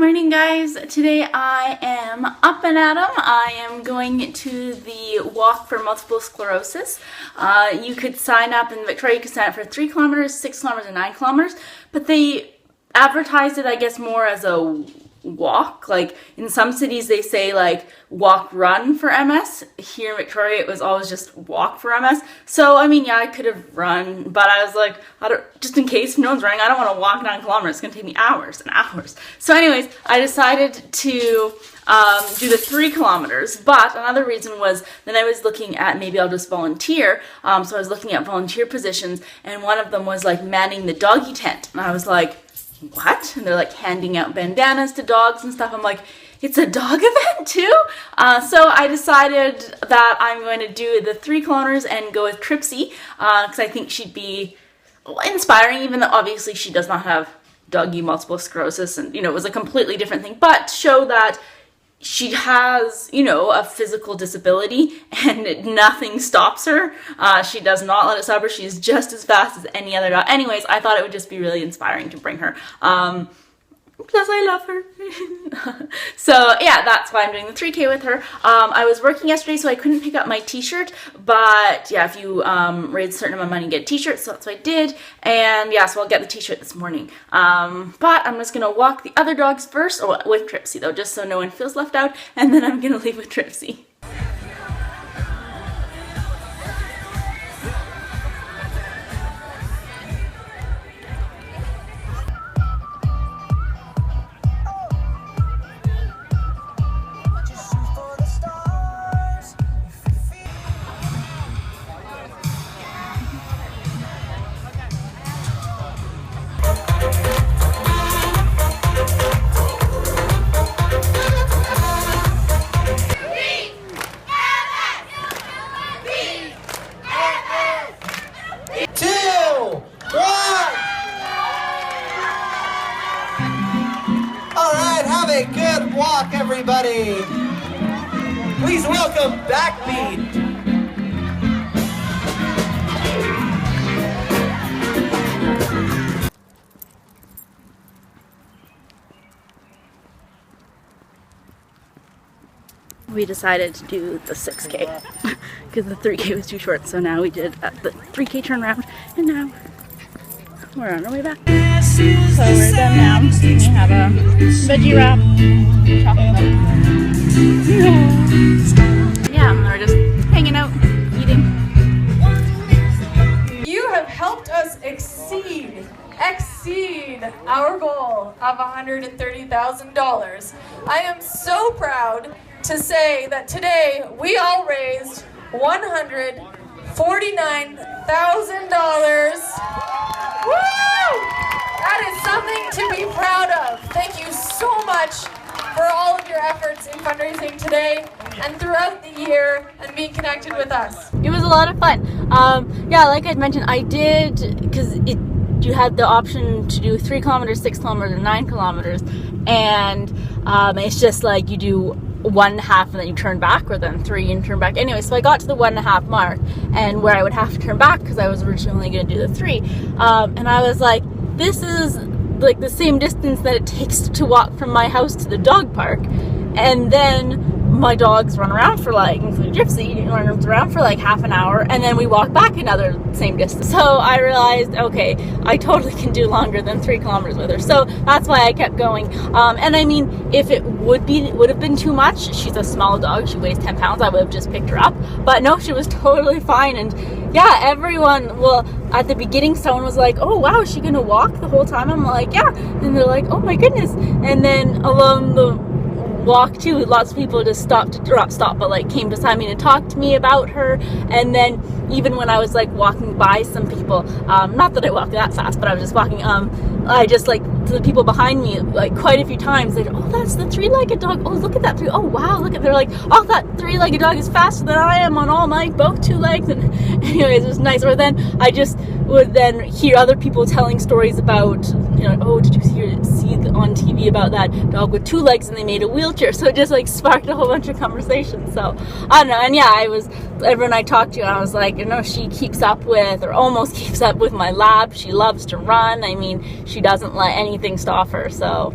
Morning guys, today I am up and at 'em. I am going to the walk for multiple sclerosis. You could sign up in Victoria, you could sign up for 3 kilometers, 6 kilometers, and 9 kilometers, but they advertised it, I guess, more as a walk. Like in some cities they say like walk run for MS. Here in Victoria it was always just walk for MS. So I mean, yeah, I could have run, but I was like, just in case no one's running, I don't want to walk 9 kilometers. It's gonna take me hours and hours. So anyways, I decided to do the 3 kilometers, but another reason was then I was looking at maybe I'll just volunteer. So I was looking at volunteer positions, and one of them was like manning the doggy tent, and I was like, what? And they're like handing out bandanas to dogs and stuff. I'm like, it's a dog event too? So I decided that I'm going to do the 3 kilometers and go with Tripsy, because I think she'd be inspiring, even though obviously she does not have doggy multiple sclerosis, and it was a completely different thing, but show that she has, a physical disability and nothing stops her. She does not let it stop her. She's just as fast as any other dog. Anyways, I thought it would just be really inspiring to bring her. Because I love her. So yeah, that's why I'm doing the 3K with her. I was working yesterday, so I couldn't pick up my t-shirt, but yeah, if you raise a certain amount of money, you get a t-shirt, so that's what I did. And yeah, so I'll get the t-shirt this morning. But I'm just gonna walk the other dogs first, or with Tripsy though, just so no one feels left out, and then I'm gonna leave with Tripsy. Good walk, everybody. Please welcome Backbeat. We decided to do the 6K because the 3K was too short, so now we did the 3K turnaround, and now we're on our way back. So we're done now. We have a veggie wrap, chocolate. Yeah, and we're just hanging out, eating. You have helped us exceed our goal of $130,000. I am so proud to say that today we all raised $149,000. Woo! That is something to be proud of. Thank you so much for all of your efforts in fundraising today and throughout the year and being connected with us. It was a lot of fun. Yeah, like I'd mentioned, I did, because you had the option to do 3 kilometers, 6 kilometers, and 9 kilometers, and it's just like you do 1.5 and then you turn back, or then 3 and turn back. Anyway, so I got to the 1.5 mark, and where I would have to turn back because I was originally going to do the 3, and I was like, this is like the same distance that it takes to walk from my house to the dog park, and then my dogs run around for like, including Gypsy, runs around for like half an hour, and then we walk back another same distance. So I realized, okay, I totally can do longer than 3 kilometers with her. So that's why I kept going. And I mean, if it would have been too much, she's a small dog, she weighs 10 pounds, I would have just picked her up. But no, she was totally fine. And yeah, everyone, well, at the beginning, someone was like, oh wow, is she gonna walk the whole time? I'm like, yeah. And they're like, oh my goodness. And then along the walk too, lots of people just but like came beside me to talk to me about her. And then even when I was like walking by some people, not that I walked that fast, but I was just walking, I just like, to the people behind me, like quite a few times, they'd, oh, that's the 3-legged dog, oh, look at that oh wow, look at, they're like, oh, that 3-legged dog is faster than I am on all my both 2 legs. And anyways, it was nice. Or then I just would then hear other people telling stories about, oh, did you see on TV about that dog with 2 legs and they made a wheelchair? So it just like sparked a whole bunch of conversations. So I don't know. And yeah, everyone I talked to, I was like, she keeps up with, or almost keeps up with my lab. She loves to run. I mean, she doesn't let anything stop her. So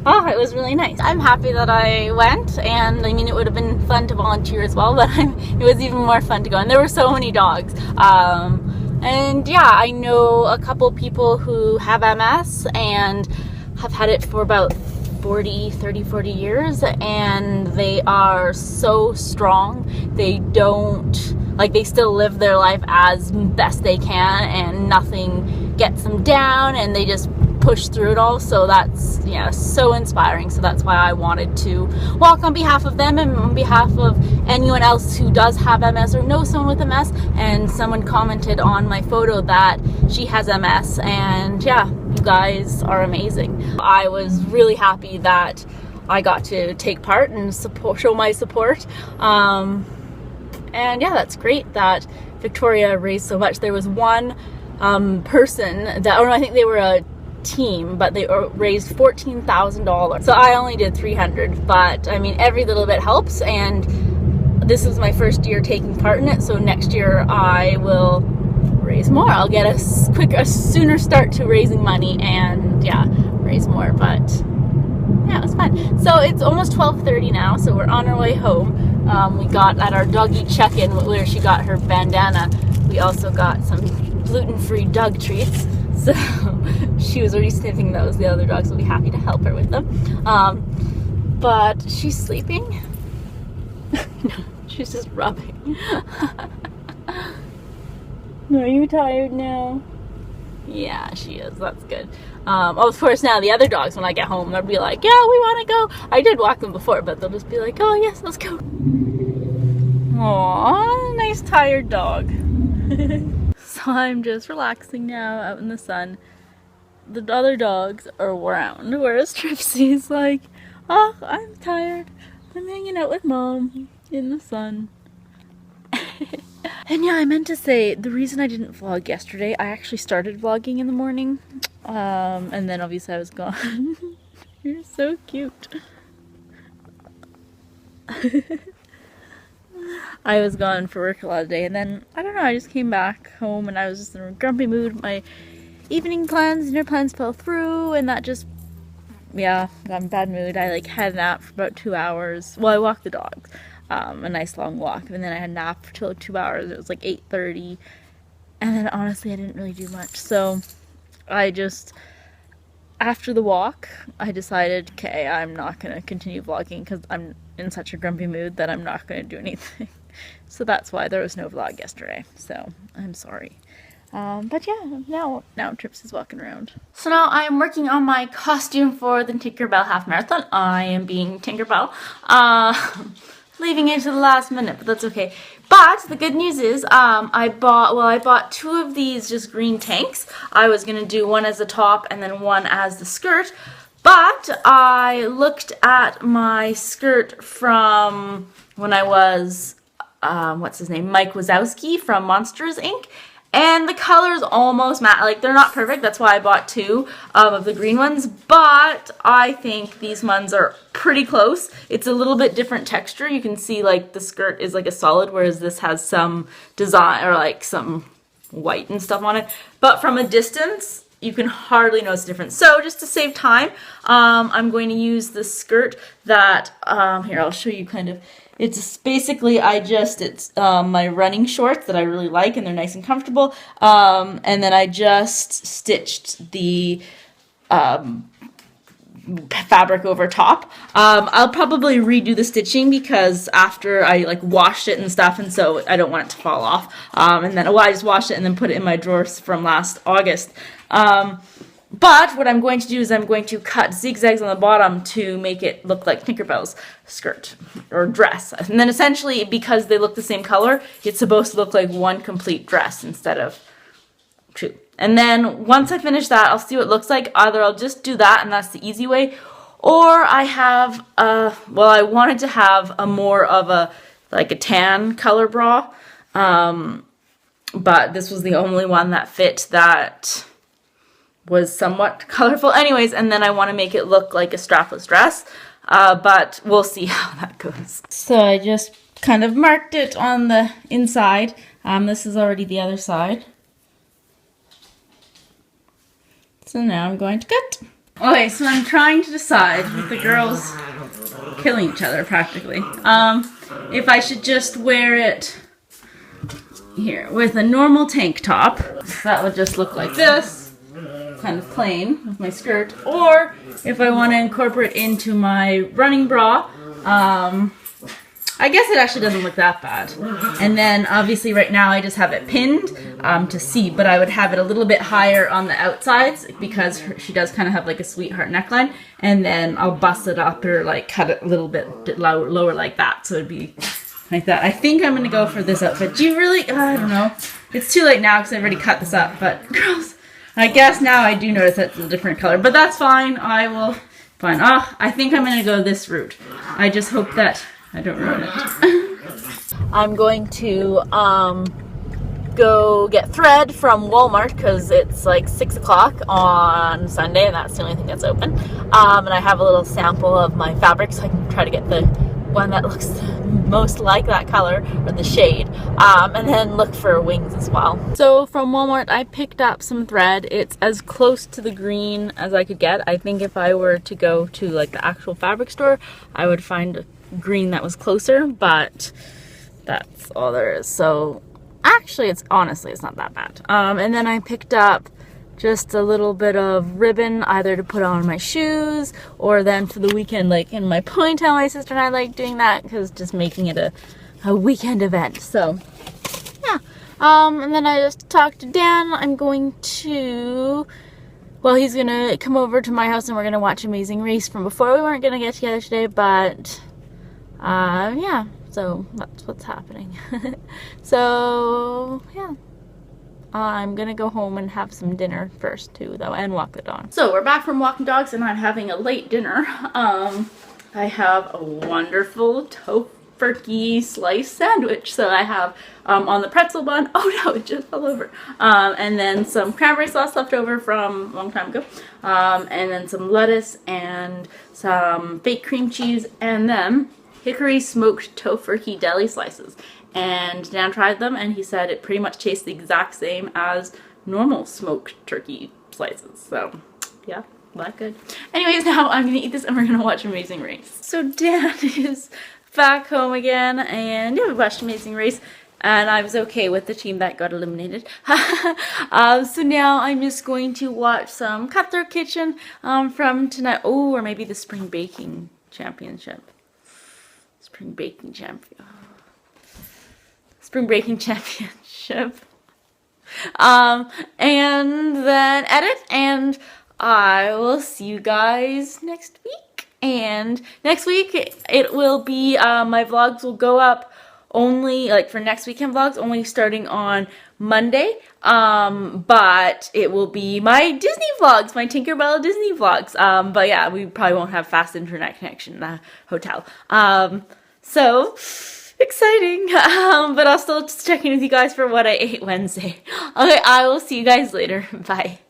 Oh, it was really nice. I'm happy that I went, and I mean, it would have been fun to volunteer as well, but it was even more fun to go. And there were so many dogs. And yeah, I know a couple people who have MS and have had it for about 40 years, and they are so strong. They don't, like, they still live their life as best they can, and nothing gets them down, and they just push through it all. So that's, yeah, so inspiring. So that's why I wanted to walk on behalf of them and on behalf of anyone else who does have MS or knows someone with MS. And someone commented on my photo that she has MS, and yeah, you guys are amazing. I was really happy that I got to take part and show my support. And yeah, that's great that Victoria raised so much. There was one person that, or I think they were a team, but they raised $14,000. So I only did 300, but I mean, every little bit helps, and this is my first year taking part in it, so next year I will raise more. I'll get a sooner start to raising money, and yeah, raise more. But yeah, it was fun. So it's almost 12:30 now, so we're on our way home. We got at our doggy check-in where she got her bandana. We also got some gluten-free dog treats. So she was already sniffing those. The other dogs will be happy to help her with them. But she's sleeping. No, she's just rubbing. Are you tired now? Yeah, she is. That's good. Of course, now the other dogs, when I get home, they'll be like, yeah, we want to go. I did walk them before, but they'll just be like, oh, yes, let's go. Aww, nice tired dog. So I'm just relaxing now out in the sun. The other dogs are around, whereas Tripsy's like, oh, I'm tired. I'm hanging out with Mom in the sun. And yeah, I meant to say, the reason I didn't vlog yesterday, I actually started vlogging in the morning. And then obviously I was gone. You're so cute. I was gone for work a lot of the day, and then, I don't know, I just came back home and I was just in a grumpy mood. My evening plans, dinner plans fell through, and that just, yeah, got in a bad mood. I like had a nap for about 2 hours. Well, I walked the dogs, a nice long walk, and then I had a nap for till 2 hours. It was like 8:30, and then honestly I didn't really do much. So I just, after the walk, I decided, okay, I'm not going to continue vlogging because I'm in such a grumpy mood that I'm not going to do anything. So that's why there was no vlog yesterday. So I'm sorry. But yeah, now Trips is walking around. So now I'm working on my costume for the Tinkerbell half marathon. I am being Tinkerbell. Leaving it to the last minute, but that's okay. But the good news is, I bought 2 of these just green tanks. I was gonna do one as the top and then one as the skirt. But I looked at my skirt from when I was, what's his name, Mike Wazowski from Monsters Inc. And the colors almost match. Like, they're not perfect. That's why I bought 2 of the green ones. But I think these ones are pretty close. It's a little bit different texture. You can see, like, the skirt is like a solid, whereas this has some design or like some white and stuff on it. But from a distance, you can hardly notice the difference. So just to save time, I'm going to use the skirt that, here, I'll show you kind of. It's basically, it's my running shorts that I really like, and they're nice and comfortable. And then I just stitched the fabric over top. I'll probably redo the stitching because after I like washed it and stuff, and so I don't want it to fall off. And then, I just washed it and then put it in my drawers from last August. But what I'm going to do is I'm going to cut zigzags on the bottom to make it look like Tinkerbell's skirt or dress. And then essentially, because they look the same color, it's supposed to look like one complete dress instead of 2. And then once I finish that, I'll see what it looks like. Either I'll just do that and that's the easy way, or I have, I wanted to have a more of a tan color bra. But this was the only one that fit that was somewhat colorful. Anyways, and then I want to make it look like a strapless dress. But we'll see how that goes. So I just kind of marked it on the inside. This is already the other side. So now I'm going to cut. Okay, so I'm trying to decide with the girls killing each other practically. If I should just wear it here with a normal tank top. That would just look like this, kind of plain with my skirt. Or if I want to incorporate into my running bra, I guess it actually doesn't look that bad. And then obviously right now I just have it pinned to see, but I would have it a little bit higher on the outsides because she does kind of have like a sweetheart neckline, and then I'll bust it up or like cut it a little bit lower like that, so it'd be like that. I think I'm gonna go for this outfit. Do you really? I don't know. It's too late now because I've already cut this up, but girls, I guess now I do notice that it's a different color, but that's fine. I will, fine. Oh, I think I'm gonna go this route. I just hope that I don't ruin it. I'm going to go get thread from Walmart because it's like 6 o'clock on Sunday and that's the only thing that's open. And I have a little sample of my fabric so I can try to get the one that looks most like that color or the shade, and then look for wings as well. So from Walmart I picked up some thread. It's as close to the green as I could get. I think if I were to go to like the actual fabric store I would find green that was closer, but that's all there is. So actually it's not that bad. And then I picked up just a little bit of ribbon either to put on my shoes or then for the weekend like in my ponytail. My sister and I like doing that because just making it a weekend event. So yeah, and then I just talked to Dan. I'm going to, well, he's gonna come over to my house and we're gonna watch Amazing Race from before. We weren't gonna get together today, but yeah, so that's what's happening. So yeah, I'm gonna go home and have some dinner first too though, and walk the dog. So we're back from walking dogs and I'm having a late dinner. I have a wonderful tofurkey slice sandwich. So I have on the pretzel bun, oh no, it just fell over, and then some cranberry sauce left over from a long time ago, and then some lettuce and some fake cream cheese, and then hickory smoked tofurkey deli slices. And Dan tried them and he said it pretty much tastes the exact same as normal smoked turkey slices. So yeah, that good. Anyways, now I'm gonna eat this and we're gonna watch Amazing Race. So Dan is back home again and yeah, we watched Amazing Race and I was okay with the team that got eliminated. So now I'm just going to watch some Cutthroat Kitchen from tonight. Oh, or maybe the Spring Baking Championship. Spring Baking Championship. And then edit, and I will see you guys next week. And next week it will be my vlogs will go up only like for next weekend vlogs only starting on Monday, but it will be my Disney vlogs, my Tinkerbell Disney vlogs. But yeah, we probably won't have fast internet connection in the hotel. So exciting. But I'll still check in with you guys for what I ate Wednesday. Okay, I will see you guys later. Bye.